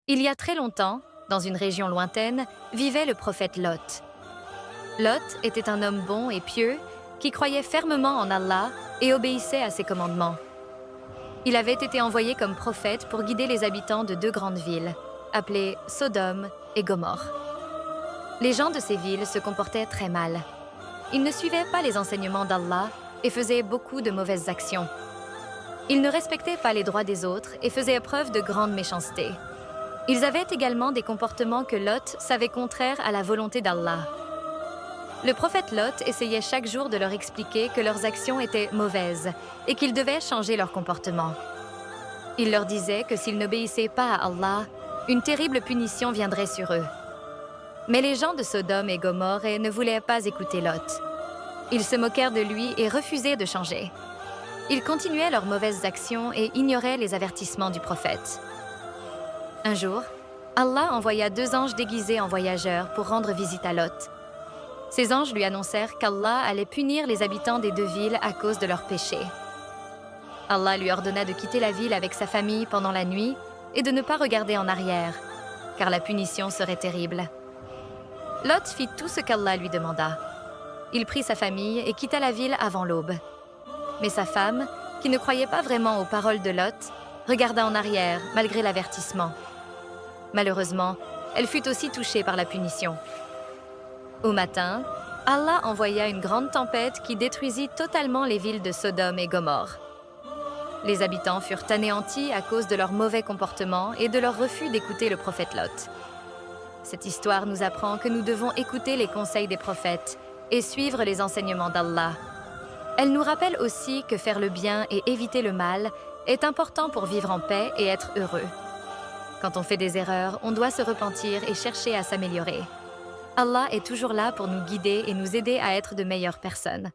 Il y a très longtemps, dans une région lointaine, vivait le prophète Lot. Lot était un homme bon et pieux qui croyait fermement en Allah et obéissait à ses commandements. Il avait été envoyé comme prophète pour guider les habitants de deux grandes villes, appelées Sodome et Gomorrhe. Les gens de ces villes se comportaient très mal. Ils ne suivaient pas les enseignements d'Allah et faisaient beaucoup de mauvaises actions. Ils ne respectaient pas les droits des autres et faisaient preuve de grande méchanceté. Ils avaient également des comportements que Lot savait contraires à la volonté d'Allah. Le prophète Lot essayait chaque jour de leur expliquer que leurs actions étaient mauvaises et qu'ils devaient changer leur comportement. Il leur disait que s'ils n'obéissaient pas à Allah, une terrible punition viendrait sur eux. Mais les gens de Sodome et Gomorrhe ne voulaient pas écouter Lot. Ils se moquèrent de lui et refusaient de changer. Ils continuaient leurs mauvaises actions et ignoraient les avertissements du prophète. Un jour, Allah envoya deux anges déguisés en voyageurs pour rendre visite à Lot. Ces anges lui annoncèrent qu'Allah allait punir les habitants des deux villes à cause de leurs péchés. Allah lui ordonna de quitter la ville avec sa famille pendant la nuit et de ne pas regarder en arrière, car la punition serait terrible. Lot fit tout ce qu'Allah lui demanda. Il prit sa famille et quitta la ville avant l'aube. Mais sa femme, qui ne croyait pas vraiment aux paroles de Lot, regarda en arrière malgré l'avertissement. Malheureusement, elle fut aussi touchée par la punition. Au matin, Allah envoya une grande tempête qui détruisit totalement les villes de Sodome et Gomorrhe. Les habitants furent anéantis à cause de leur mauvais comportement et de leur refus d'écouter le prophète Lot. Cette histoire nous apprend que nous devons écouter les conseils des prophètes et suivre les enseignements d'Allah. Elle nous rappelle aussi que faire le bien et éviter le mal est important pour vivre en paix et être heureux. Quand on fait des erreurs, on doit se repentir et chercher à s'améliorer. Allah est toujours là pour nous guider et nous aider à être de meilleures personnes.